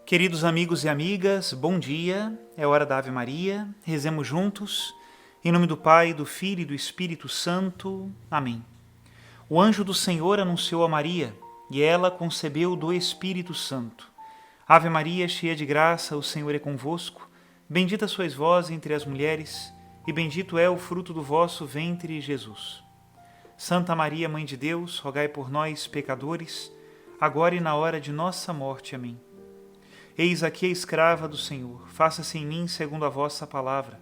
Queridos amigos e amigas, bom dia, é hora da Ave Maria, rezemos juntos, em nome do Pai, do Filho e do Espírito Santo. Amém. O anjo do Senhor anunciou a Maria, e ela concebeu do Espírito Santo. Ave Maria, cheia de graça, o Senhor é convosco, bendita sois vós entre as mulheres, e bendito é o fruto do vosso ventre, Jesus. Santa Maria, Mãe de Deus, rogai por nós, pecadores, agora e na hora de nossa morte. Amém. Eis aqui a escrava do Senhor, faça-se em mim segundo a vossa palavra.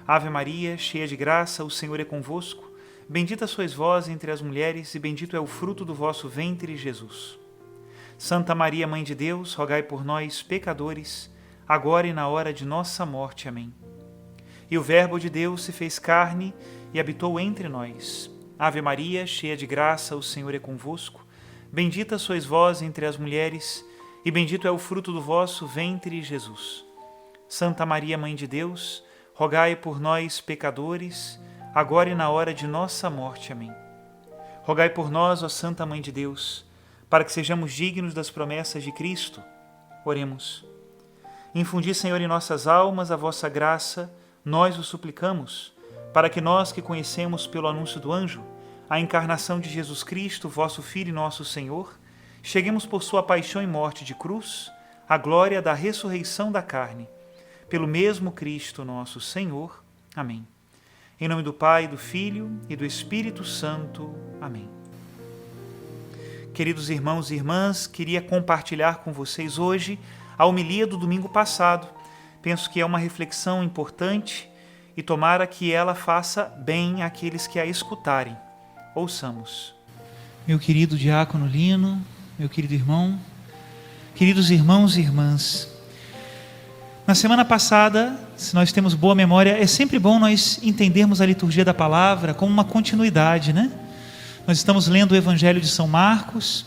Ave Maria, cheia de graça, o Senhor é convosco, bendita sois vós entre as mulheres, e bendito é o fruto do vosso ventre, Jesus. Santa Maria, Mãe de Deus, rogai por nós, pecadores, agora e na hora de nossa morte. Amém. E o Verbo de Deus se fez carne e habitou entre nós. Ave Maria, cheia de graça, o Senhor é convosco, bendita sois vós entre as mulheres, e bendito é o fruto do vosso ventre, Jesus. Santa Maria, Mãe de Deus, rogai por nós, pecadores, agora e na hora de nossa morte. Amém. Rogai por nós, ó Santa Mãe de Deus, para que sejamos dignos das promessas de Cristo. Oremos. Infundi, Senhor, em nossas almas a vossa graça, nós o suplicamos, para que nós que conhecemos pelo anúncio do anjo a encarnação de Jesus Cristo, vosso Filho e nosso Senhor, cheguemos por sua paixão e morte de cruz, à glória da ressurreição da carne, pelo mesmo Cristo nosso Senhor. Amém. Em nome do Pai, do Filho e do Espírito Santo. Amém. Queridos irmãos e irmãs, queria compartilhar com vocês hoje a homilia do domingo passado. Penso que é uma reflexão importante e tomara que ela faça bem àqueles que a escutarem. Ouçamos. Meu querido diácono Lino, meu querido irmão, queridos irmãos e irmãs, na semana passada, se nós temos boa memória, é sempre bom nós entendermos a liturgia da palavra como uma continuidade, né? Nós estamos lendo o Evangelho de São Marcos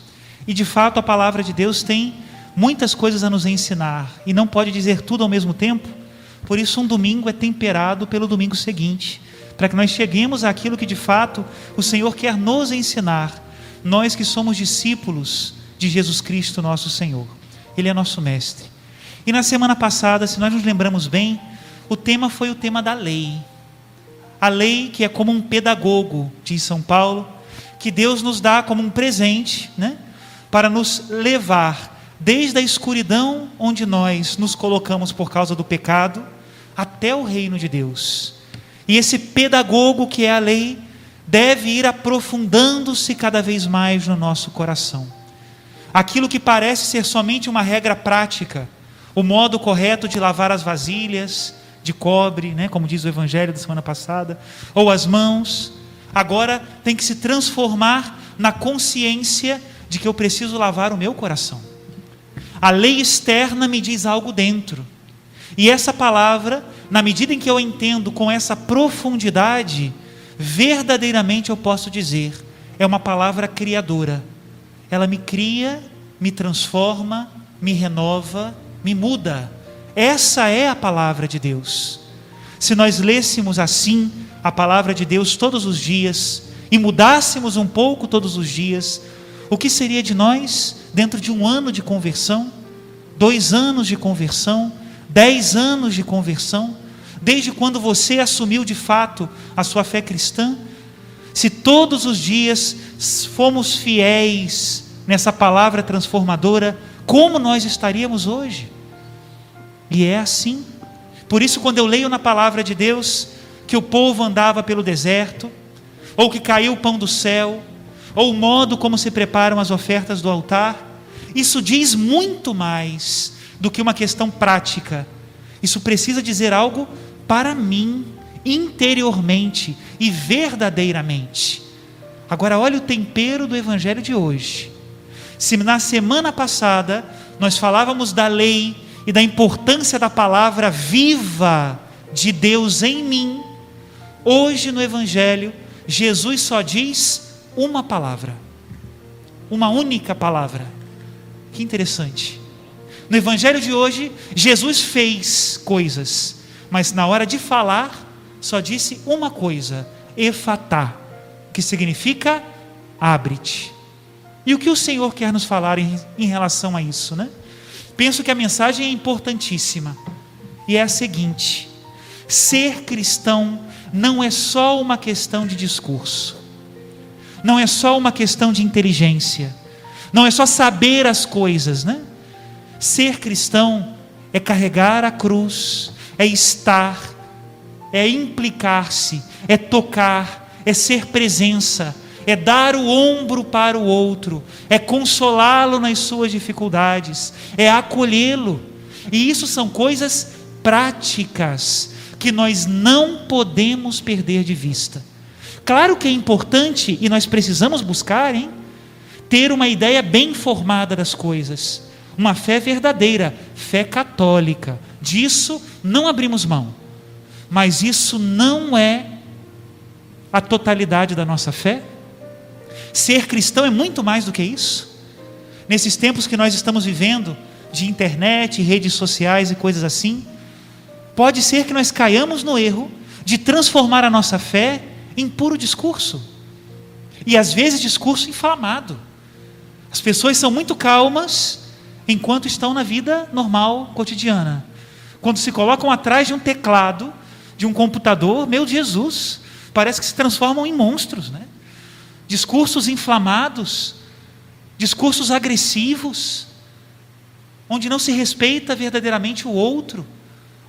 e, de fato, a palavra de Deus tem muitas coisas a nos ensinar e não pode dizer tudo ao mesmo tempo. Por isso, um domingo é temperado pelo domingo seguinte, para que nós cheguemos àquilo que, de fato, o Senhor quer nos ensinar, nós que somos discípulos de Jesus Cristo, nosso Senhor. Ele é nosso mestre. E na semana passada, se nós nos lembramos bem, o tema foi o tema da lei. A lei que é como um pedagogo, diz São Paulo, que Deus nos dá como um presente, né? Para nos levar desde a escuridão onde nós nos colocamos por causa do pecado, até o reino de Deus. E esse pedagogo que é a lei deve ir aprofundando-se cada vez mais no nosso coração. Aquilo que parece ser somente uma regra prática, o modo correto de lavar as vasilhas de cobre, né, como diz o Evangelho da semana passada, ou as mãos, agora tem que se transformar na consciência de que eu preciso lavar o meu coração. A lei externa me diz algo dentro. E essa palavra, na medida em que eu entendo com essa profundidade, verdadeiramente eu posso dizer, é uma palavra criadora. Ela me cria, me transforma, me renova, me muda. Essa é a palavra de Deus. Se nós lêssemos assim a palavra de Deus todos os dias e mudássemos um pouco todos os dias, o que seria de nós dentro de 1 ano de conversão, 2 anos de conversão, 10 anos de conversão, desde quando você assumiu de fato a sua fé cristã? Se todos os dias fomos fiéis nessa palavra transformadora, como nós estaríamos hoje? E é assim. Por isso, quando eu leio na palavra de Deus que o povo andava pelo deserto, ou que caiu o pão do céu, ou o modo como se preparam as ofertas do altar, isso diz muito mais do que uma questão prática. Isso precisa dizer algo para mim, interiormente e verdadeiramente. Agora olha o tempero do Evangelho de hoje. Se na semana passada nós falávamos da lei e da importância da palavra viva de Deus em mim, hoje no Evangelho Jesus só diz uma palavra, uma única palavra. Que interessante. No Evangelho de hoje Jesus fez coisas, mas na hora de falar só disse uma coisa, efatá, que significa abre-te. E o que o Senhor quer nos falar em relação a isso, né? penso que a mensagem é importantíssima. E é a seguinte: ser cristão não é só uma questão de discurso. Não é só uma questão de inteligência. Não é só saber as coisas, né? Ser cristão é carregar a cruz, é estar, é implicar-se, é tocar, é ser presença, é dar o ombro para o outro, é consolá-lo nas suas dificuldades, é acolhê-lo. E isso são coisas práticas que nós não podemos perder de vista. Claro que é importante, e nós precisamos buscar, ter uma ideia bem formada das coisas, uma fé verdadeira, fé católica. Disso não abrimos mão, mas isso não é a totalidade da nossa fé. Ser cristão é muito mais do que isso. Nesses tempos que nós estamos vivendo, de internet, redes sociais e coisas assim, pode ser que nós caiamos no erro de transformar a nossa fé em puro discurso, e às vezes discurso inflamado. As pessoas são muito calmas enquanto estão na vida normal, cotidiana. Quando se colocam atrás de um teclado, de um computador, meu Jesus, parece que se transformam em monstros, né? Discursos inflamados, discursos agressivos, onde não se respeita verdadeiramente o outro,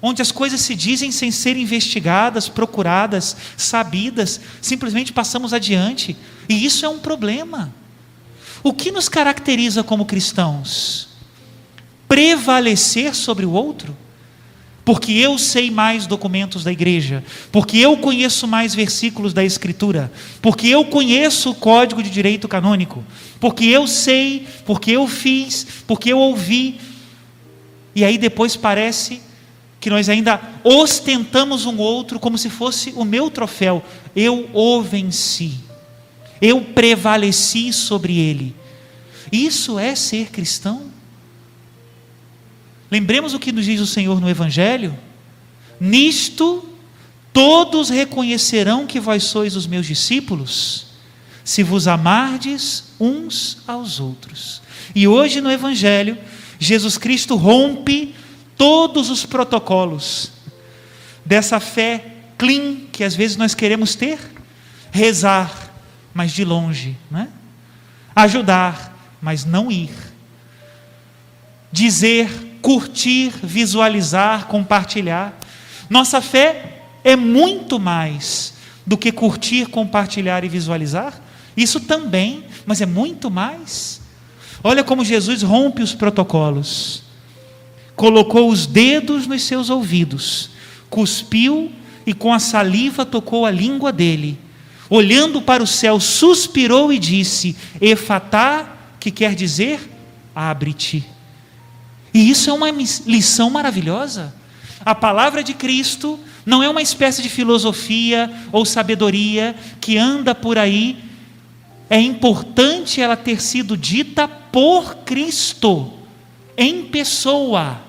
onde as coisas se dizem sem serem investigadas, procuradas, sabidas, simplesmente passamos adiante, e isso é um problema. O que nos caracteriza como cristãos? Prevalecer sobre o outro? Porque eu sei mais documentos da igreja, porque eu conheço mais versículos da Escritura, porque eu conheço o Código de Direito Canônico, porque eu sei, porque eu fiz, porque eu ouvi, e aí depois parece que nós ainda ostentamos um outro como se fosse o meu troféu. Eu o venci, eu prevaleci sobre ele. Isso é ser cristão? Lembremos o que nos diz o Senhor no Evangelho: nisto todos reconhecerão que vós sois os meus discípulos, se vos amardes uns aos outros. E hoje no Evangelho, Jesus Cristo rompe todos os protocolos dessa fé clean que às vezes nós queremos ter. Rezar, mas de longe, né? Ajudar, mas não ir. Dizer, curtir, visualizar, compartilhar. Nossa fé é muito mais do que curtir, compartilhar e visualizar. Isso também, mas é muito mais. Olha como Jesus rompe os protocolos. Colocou os dedos nos seus ouvidos, cuspiu e com a saliva tocou a língua dele. Olhando para o céu, suspirou e disse: Efatá, que quer dizer, abre-te. E isso é uma lição maravilhosa. A palavra de Cristo não é uma espécie de filosofia ou sabedoria que anda por aí. É importante ela ter sido dita por Cristo, em pessoa.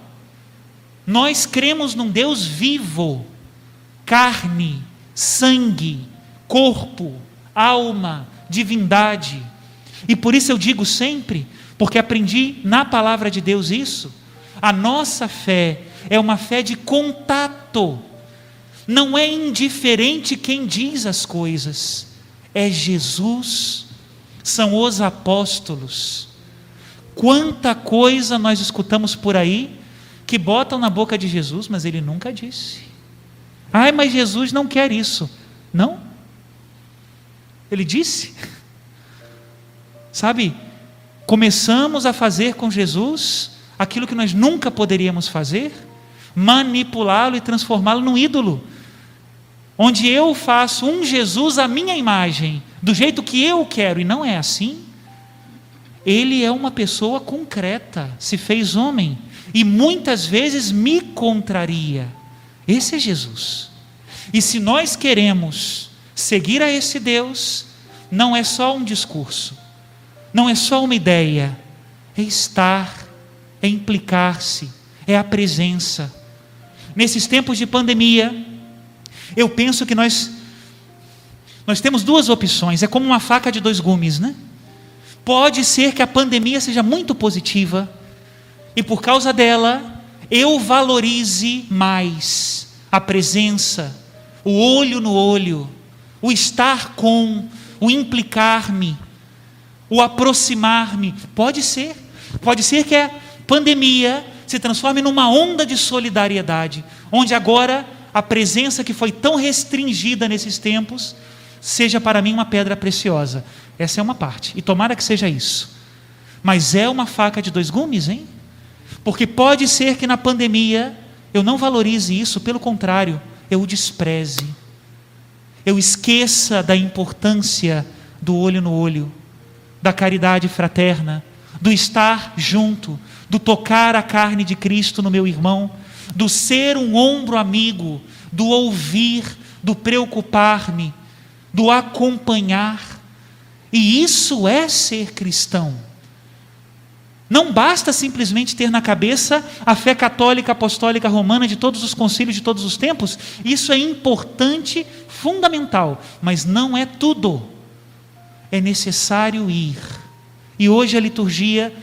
Nós cremos num Deus vivo, carne, sangue, corpo, alma, divindade. E por isso eu digo sempre, porque aprendi na palavra de Deus isso, a nossa fé é uma fé de contato. Não é indiferente quem diz as coisas, é Jesus, são os apóstolos. Quanta coisa nós escutamos por aí que botam na boca de Jesus, mas ele nunca disse. Ai, mas Jesus não quer isso. Não? Ele disse. Sabe, começamos a fazer com Jesus aquilo que nós nunca poderíamos fazer, manipulá-lo e transformá-lo num ídolo, onde eu faço um Jesus à minha imagem, do jeito que eu quero, e não é assim. Ele é uma pessoa concreta, se fez homem, e muitas vezes me contraria. Esse é Jesus. E se nós queremos seguir a esse Deus, não é só um discurso, não é só uma ideia, é estar, é implicar-se, é a presença. Nesses tempos de pandemia, eu penso que nós temos duas opções, é como uma faca de dois gumes, né? Pode ser que a pandemia seja muito positiva e por causa dela eu valorize mais a presença, o olho no olho, o estar com, o implicar-me, o aproximar-me. Pode ser que a pandemia se transforme numa onda de solidariedade, onde agora a presença que foi tão restringida nesses tempos seja para mim uma pedra preciosa. Essa é uma parte, e tomara que seja isso. Mas é uma faca de dois gumes, hein? Porque pode ser que na pandemia eu não valorize isso, pelo contrário, eu o despreze. Eu esqueça da importância do olho no olho, da caridade fraterna, do estar junto, do tocar a carne de Cristo no meu irmão, do ser um ombro amigo, do ouvir, do preocupar-me, do acompanhar. E isso é ser cristão. Não basta simplesmente ter na cabeça a fé católica, apostólica, romana de todos os concílios de todos os tempos. Isso é importante, fundamental, mas não é tudo. É necessário ir. E hoje a liturgia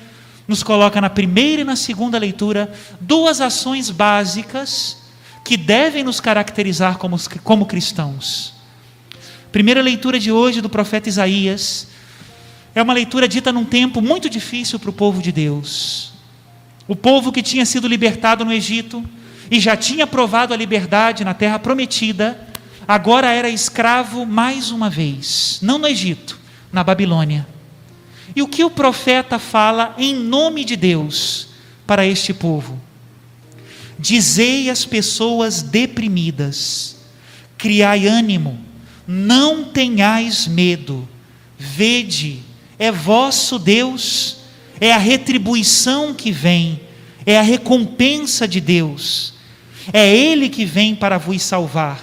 nos coloca na primeira e na segunda leitura duas ações básicas que devem nos caracterizar como cristãos. Primeira leitura de hoje do profeta Isaías é uma leitura dita num tempo muito difícil para o povo de Deus. O povo que tinha sido libertado no Egito e já tinha provado a liberdade na terra prometida, agora era escravo mais uma vez, não no Egito, na Babilônia. E o que o profeta fala em nome de Deus para este povo? Dizei às pessoas deprimidas: criai ânimo, não tenhais medo, vede, é vosso Deus, é a retribuição que vem, é a recompensa de Deus, é Ele que vem para vos salvar.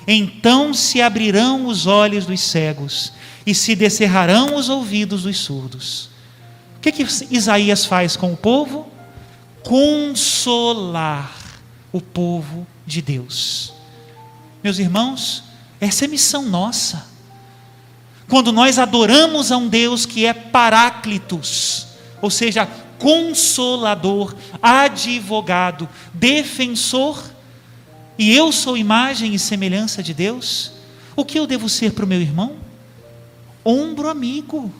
Então se abrirão os olhos dos cegos e se descerrarão os ouvidos dos surdos. O que Isaías faz com o povo? Consolar o povo de Deus. Meus irmãos, essa é missão nossa. Quando nós adoramos a um Deus que é Paráclitos, ou seja, consolador, advogado, defensor, e eu sou imagem e semelhança de Deus, o que eu devo ser para o meu irmão? Ombro amigo,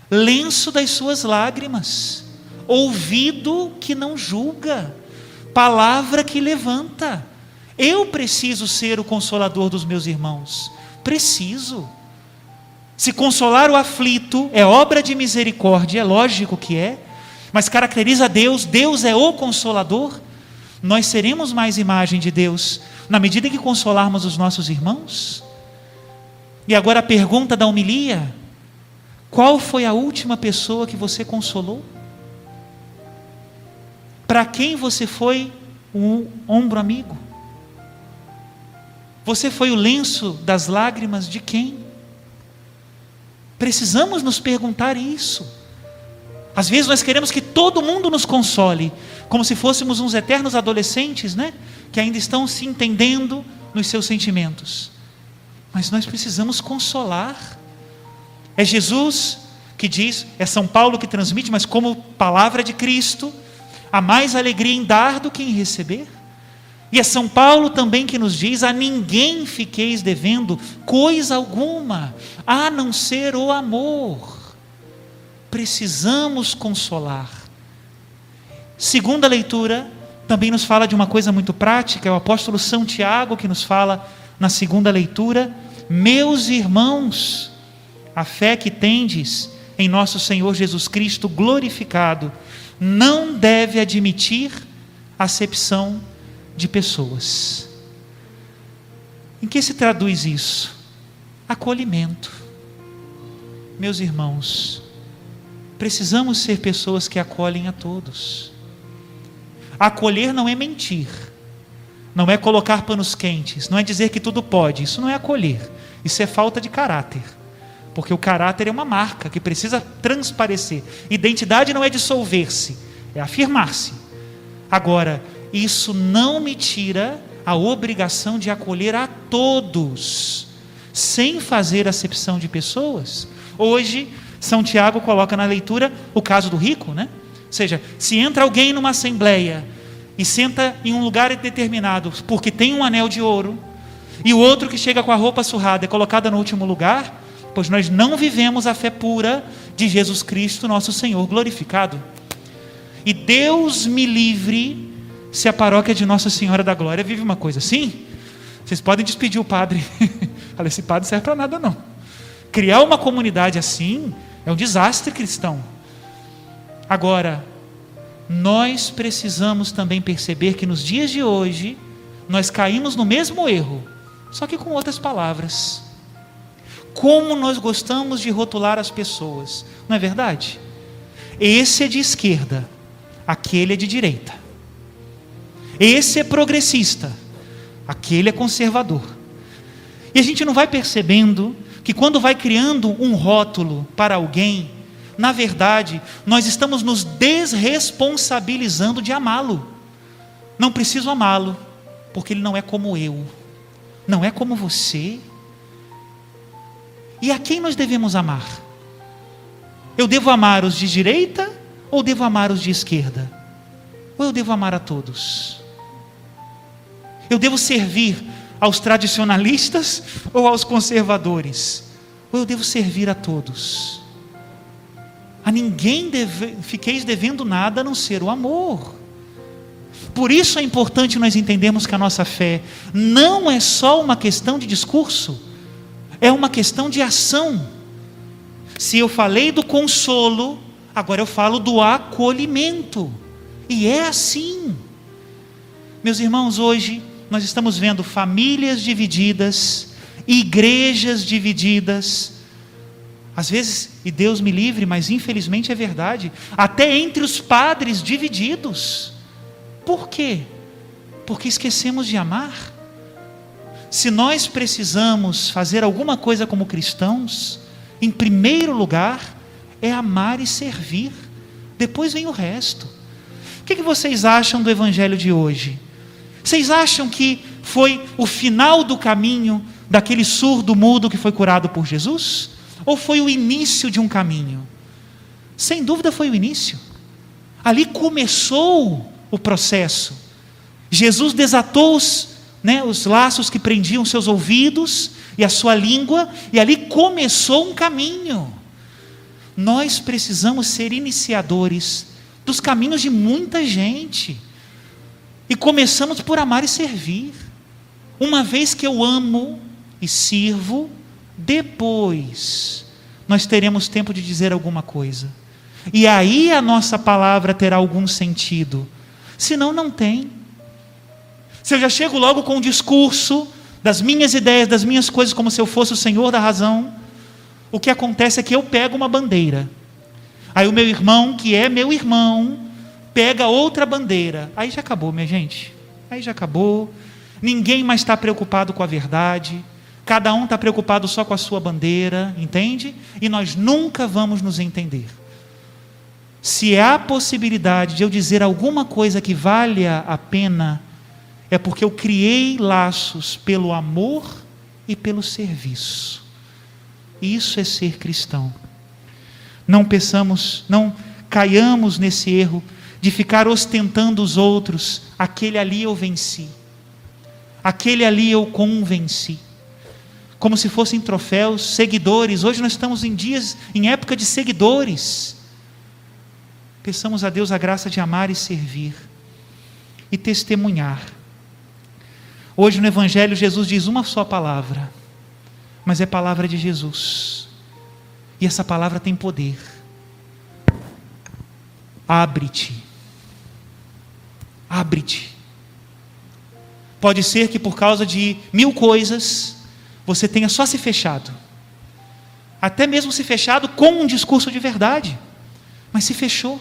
lenço das suas lágrimas, ouvido que não julga, palavra que levanta. Eu preciso ser o consolador dos meus irmãos, preciso. Se consolar o aflito é obra de misericórdia, é lógico que é, mas caracteriza Deus, Deus é o consolador. Nós seremos mais imagem de Deus na medida em que consolarmos os nossos irmãos. E agora a pergunta da homilia: qual foi a última pessoa que você consolou? Para quem você foi um ombro amigo? Você foi o lenço das lágrimas de quem? Precisamos nos perguntar isso. Às vezes nós queremos que todo mundo nos console, como se fôssemos uns eternos adolescentes, né? Que ainda estão se entendendo nos seus sentimentos. Mas nós precisamos consolar. É Jesus que diz, é São Paulo que transmite, mas como palavra de Cristo, há mais alegria em dar do que em receber. E é São Paulo também que nos diz: a ninguém fiqueis devendo coisa alguma, a não ser o amor. Precisamos consolar. Segunda leitura também nos fala de uma coisa muito prática, é o apóstolo São Tiago que nos fala na segunda leitura: meus irmãos, a fé que tendes em nosso Senhor Jesus Cristo glorificado não deve admitir acepção de pessoas. Em que se traduz isso? Acolhimento. Meus irmãos, precisamos ser pessoas que acolhem a todos. Acolher não é mentir, não é colocar panos quentes, não é dizer que tudo pode. Isso não é acolher, isso é falta de caráter, porque o caráter é uma marca que precisa transparecer. Identidade não é dissolver-se, é afirmar-se. Agora, isso não me tira a obrigação de acolher a todos, sem fazer acepção de pessoas. Hoje, São Tiago coloca na leitura o caso do rico, né? seja, se entra alguém numa assembleia e senta em um lugar determinado porque tem um anel de ouro, e o outro que chega com a roupa surrada é colocada no último lugar, pois nós não vivemos a fé pura de Jesus Cristo, nosso Senhor glorificado. E Deus me livre se a paróquia de Nossa Senhora da Glória vive uma coisa assim. Vocês podem despedir o padre. Falei, esse padre não serve para nada não. Criar uma comunidade assim é um desastre cristão. Agora, nós precisamos também perceber que nos dias de hoje nós caímos no mesmo erro, só que com outras palavras. Como nós gostamos de rotular as pessoas, não é verdade? Esse é de esquerda, aquele é de direita. Esse é progressista, aquele é conservador. E a gente não vai percebendo que quando vai criando um rótulo para alguém, na verdade, nós estamos nos desresponsabilizando de amá-lo. Não preciso amá-lo, porque ele não é como eu, não é como você. E a quem nós devemos amar? Eu devo amar os de direita ou devo amar os de esquerda? Ou eu devo amar a todos? Eu devo servir aos tradicionalistas ou aos conservadores? Ou eu devo servir a todos? A ninguém fiqueis devendo nada a não ser o amor. Por isso é importante nós entendermos que a nossa fé não é só uma questão de discurso, é uma questão de ação. Se eu falei do consolo, agora eu falo do acolhimento. E é assim. Meus irmãos, hoje nós estamos vendo famílias divididas, igrejas divididas. Às vezes, e Deus me livre, mas infelizmente é verdade, até entre os padres divididos. Por quê? Porque esquecemos de amar. Se nós precisamos fazer alguma coisa como cristãos, em primeiro lugar é amar e servir, depois vem o resto. O que vocês acham do evangelho de hoje? Vocês acham que foi o final do caminho daquele surdo mudo que foi curado por Jesus? Ou foi o início de um caminho? Sem dúvida foi o início. Ali começou o processo. Jesus desatou os laços que prendiam seus ouvidos e a sua língua, e ali começou um caminho. Nós precisamos ser iniciadores dos caminhos de muita gente, e começamos por amar e servir. Uma vez que eu amo e sirvo, depois nós teremos tempo de dizer alguma coisa, e aí a nossa palavra terá algum sentido. Senão não tem. Se eu já chego logo com um discurso das minhas ideias, das minhas coisas, como se eu fosse o senhor da razão, o que acontece é que eu pego uma bandeira, aí o meu irmão, que é meu irmão, pega outra bandeira, aí já acabou, minha gente, aí já acabou. Ninguém mais está preocupado com a verdade, cada um está preocupado só com a sua bandeira, entende? E nós nunca vamos nos entender. Se há possibilidade de eu dizer alguma coisa que valha a pena, é porque eu criei laços pelo amor e pelo serviço. Isso é ser cristão. Não caiamos nesse erro de ficar ostentando os outros. Aquele ali eu venci, aquele ali eu convenci, como se fossem troféus, seguidores. Hoje nós estamos em época de seguidores. Peçamos a Deus a graça de amar e servir e testemunhar. Hoje no Evangelho Jesus diz uma só palavra, mas é palavra de Jesus, e essa palavra tem poder. Abre-te. Abre-te. Pode ser que por causa de 1000 coisas você tenha só se fechado, até mesmo se fechado com um discurso de verdade, mas se fechou.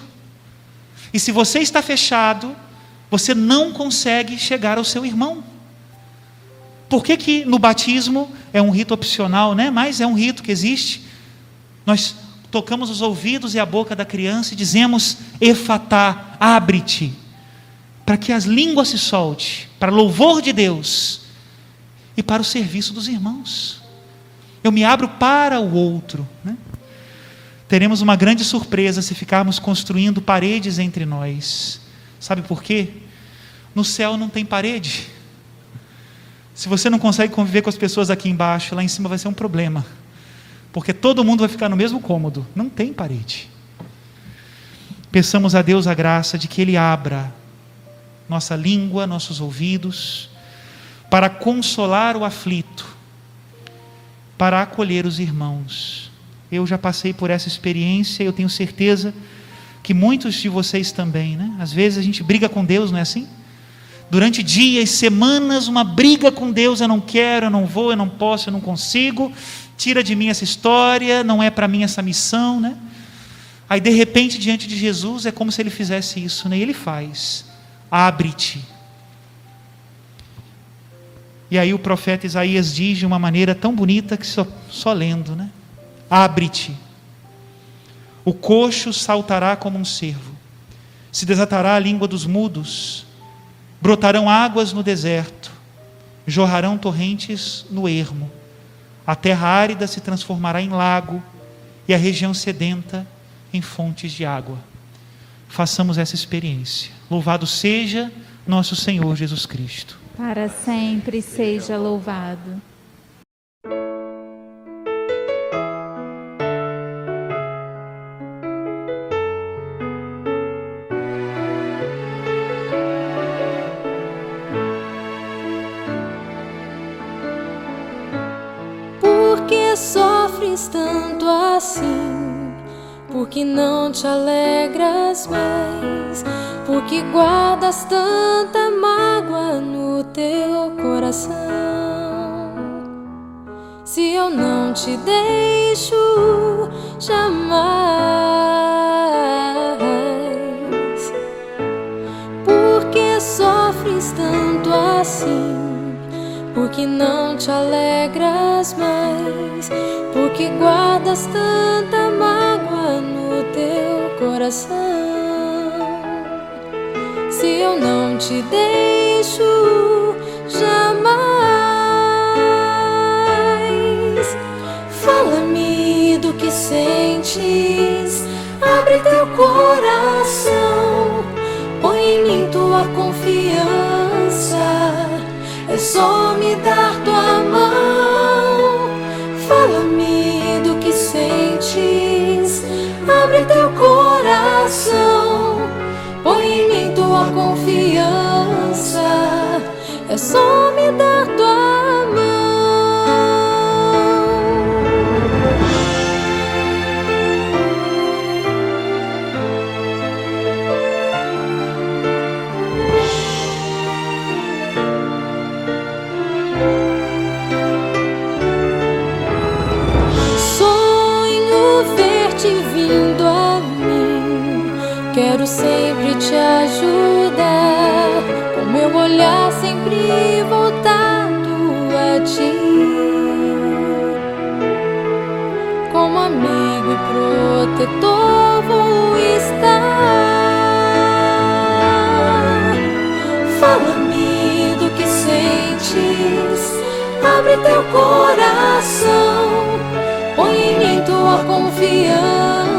E se você está fechado, você não consegue chegar ao seu irmão. Por que no batismo é um rito opcional, né? Mas é um rito que existe. Nós tocamos os ouvidos e a boca da criança e dizemos: Efatá, abre-te, para que as línguas se solte, para louvor de Deus e para o serviço dos irmãos. Eu me abro para o outro, né? teremos uma grande surpresa se ficarmos construindo paredes entre nós. Sabe por quê? No céu não tem parede. Se você não consegue conviver com as pessoas aqui embaixo, lá em cima vai ser um problema, porque todo mundo vai ficar no mesmo cômodo. Não tem parede. Peçamos a Deus a graça de que Ele abra nossa língua, nossos ouvidos, para consolar o aflito, para acolher os irmãos. Eu já passei por essa experiência e eu tenho certeza que muitos de vocês também, né? Às vezes a gente briga com Deus, não é assim? Durante dias, semanas, uma briga com Deus: eu não quero, eu não vou, eu não posso, eu não consigo, tira de mim essa história, não é para mim essa missão, né? Aí de repente, diante de Jesus, é como se Ele fizesse isso, né? E Ele faz: abre-te. E aí o profeta Isaías diz de uma maneira tão bonita que só lendo, né? Abre-te. O coxo saltará como um cervo, se desatará a língua dos mudos, brotarão águas no deserto, jorrarão torrentes no ermo, a terra árida se transformará em lago e a região sedenta em fontes de água. Façamos essa experiência. Louvado seja nosso Senhor Jesus Cristo. Para sempre seja louvado. Por que sofres tanto assim? Por que não te alegras mais? Por que guardas tanta mágoa no teu coração? Se eu não te deixo jamais, por que sofres tanto assim? Por que não te alegras mais? Por que guardas tanta mágoa no teu coração? Se eu não te deixo jamais, fala-me do que sentes, abre teu coração, põe em mim tua confiança, é só me dar tua mão. Fala-me do que sentes, abre teu coração, põe em mim tua confiança, é só me dar tua mão. Sonho ver-te vindo a mim, quero sempre te ajudar, com meu olhar sempre voltado a ti. Como amigo e protetor vou estar. Fala-me do que sentes, abre teu coração, põe em mim tua confiança,